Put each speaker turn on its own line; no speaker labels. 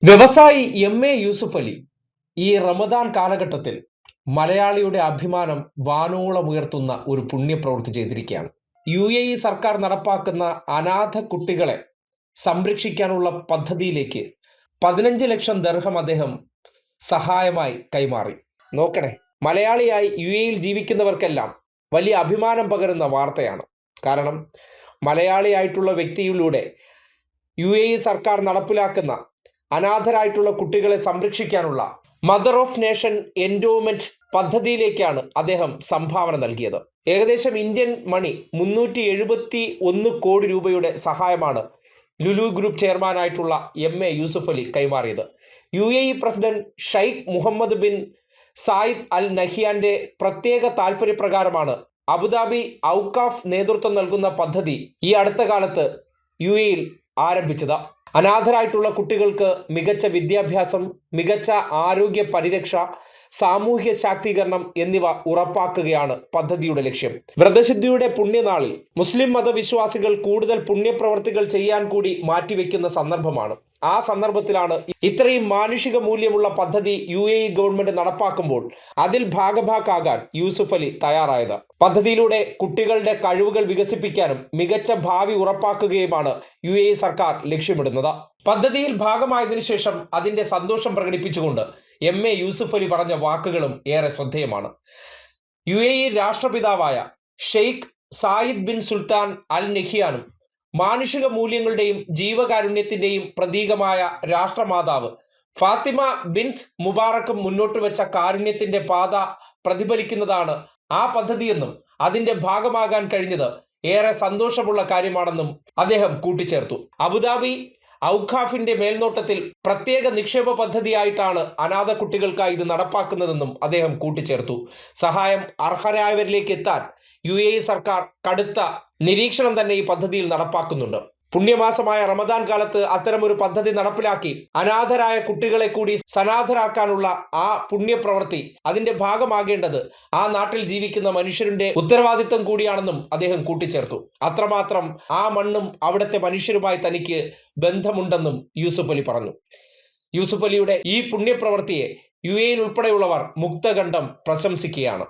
വ്യവസായി എം.എ. യൂസുഫ് അലി ഈ റമദാൻ കാലഘട്ടത്തിൽ മലയാളിയുടെ അഭിമാനം വാനോളമുയർത്തുന്ന ഒരു പുണ്യപ്രവൃത്തി ചെയ്തിരിക്കുകയാണ്. UAE സർക്കാർ നടപ്പാക്കുന്ന അനാഥ കുട്ടികളെ സംരക്ഷിക്കാനുള്ള പദ്ധതിയിലേക്ക് 15 ലക്ഷം ദർഹം അദ്ദേഹം സഹായമായി കൈമാറി. നോക്കണേ, മലയാളിയായി UAE-യിൽ ജീവിക്കുന്നവർക്കെല്ലാം വലിയ അഭിമാനം പകരുന്ന വാർത്തയാണ്. കാരണം മലയാളിയായിട്ടുള്ള വ്യക്തിയിലൂടെ UAE സർക്കാർ നടപ്പിലാക്കുന്ന അനാഥരായിട്ടുള്ള കുട്ടികളെ സംരക്ഷിക്കാനുള്ള മദർ ഓഫ് നേഷൻ എൻഡോമെന്റ് പദ്ധതിയിലേക്കാണ് അദ്ദേഹം സംഭാവന നൽകിയത്. ഏകദേശം ഇന്ത്യൻ മണി 371 കോടി രൂപയുടെ സഹായമാണ് ലുലു ഗ്രൂപ്പ് ചെയർമാനായിട്ടുള്ള എം.എ. യൂസുഫ് അലി കൈമാറിയത്. UAE president Sheikh Mohamed bin Zayed Al നഹിയാന്റെ പ്രത്യേക താൽപര്യപ്രകാരമാണ് അബുദാബി ഔക്കാഫ് നേതൃത്വം നൽകുന്ന പദ്ധതി ഈ അടുത്ത കാലത്ത് UAE-യിൽ ആരംഭിച്ചത്. അനാഥരായിട്ടുള്ള കുട്ടികൾക്ക് മികച്ച വിദ്യാഭ്യാസം, മികച്ച ആരോഗ്യ പരിരക്ഷ, സാമൂഹ്യ ശാക്തീകരണം എന്നിവ ഉറപ്പാക്കുകയാണ് പദ്ധതിയുടെ ലക്ഷ്യം. വ്രതശുദ്ധിയുടെ പുണ്യനാളിൽ മുസ്ലിം മതവിശ്വാസികൾ കൂടുതൽ പുണ്യപ്രവർത്തികൾ ചെയ്യാൻ കൂടി മാറ്റിവെക്കുന്ന സന്ദർഭമാണ്. ആ സന്ദർഭത്തിലാണ് ഇത്രയും മാനുഷിക മൂല്യമുള്ള പദ്ധതി UAE ഗവൺമെന്റ് നടപ്പാക്കുമ്പോൾ അതിൽ ഭാഗഭാക്കാകാൻ യൂസുഫ് അലി തയ്യാറായത്. പദ്ധതിയിലൂടെ കുട്ടികളുടെ കഴിവുകൾ വികസിപ്പിക്കാനും മികച്ച ഭാവി ഉറപ്പാക്കുകയുമാണ് UAE സർക്കാർ ലക്ഷ്യമിടുന്നത്. പദ്ധതിയിൽ ഭാഗമായതിനു ശേഷം അതിന്റെ സന്തോഷം പ്രകടിപ്പിച്ചുകൊണ്ട് എം.എ. യൂസുഫ് അലി പറഞ്ഞ വാക്കുകളും ഏറെ ശ്രദ്ധേയമാണ്. UAE രാഷ്ട്രപിതാവായ Sheikh Zayed bin Sultan Al നഹിയാനും മാനുഷിക മൂല്യങ്ങളുടെയും ജീവകാരുണ്യത്തിന്റെയും പ്രതീകമായ രാഷ്ട്രമാതാവ് ഫാത്തിമ ബിൻത് മുബാറക്കും മുന്നോട്ട് വെച്ച കാരുണ്യത്തിന്റെ പാത പ്രതിഫലിക്കുന്നതാണ് ആ പദ്ധതിയെന്നും അതിന്റെ ഭാഗമാകാൻ കഴിഞ്ഞത് ഏറെ സന്തോഷമുള്ള കാര്യമാണെന്നും അദ്ദേഹം കൂട്ടിച്ചേർത്തു. അബുദാബി ഔഖാഫിന്റെ മേൽനോട്ടത്തിൽ പ്രത്യേക നിക്ഷേപ പദ്ധതിയായിട്ടാണ് അനാഥ കുട്ടികൾക്കായി ഇത് നടപ്പാക്കുന്നതെന്നും അദ്ദേഹം കൂട്ടിച്ചേർത്തു. സഹായം അർഹരായവരിലേക്ക് എത്താൻ UAE സർക്കാർ കടുത്ത നിരീക്ഷണം തന്നെ ഈ പദ്ധതിയിൽ നടപ്പാക്കുന്നുണ്ട്. പുണ്യമാസമായ റമദാൻ കാലത്ത് അത്തരമൊരു പദ്ധതി നടപ്പിലാക്കി അനാഥരായ കുട്ടികളെ കൂടി സനാഥരാക്കാനുള്ള ആ പുണ്യപ്രവൃത്തി അതിന്റെ ഭാഗമാകേണ്ടത് ആ നാട്ടിൽ ജീവിക്കുന്ന മനുഷ്യരുടെ ഉത്തരവാദിത്വം കൂടിയാണെന്നും അദ്ദേഹം കൂട്ടിച്ചേർത്തു. അത്രമാത്രം ആ മണ്ണും അവിടുത്തെ മനുഷ്യരുമായി തനിക്ക് ബന്ധമുണ്ടെന്നും യൂസുഫ് അലി പറഞ്ഞു. യൂസുഫ് അലിയുടെ ഈ പുണ്യപ്രവൃത്തിയെ UAE ഉൾപ്പെടെയുള്ളവർ മുക്തകണ്ഠം പ്രശംസിക്കുകയാണ്.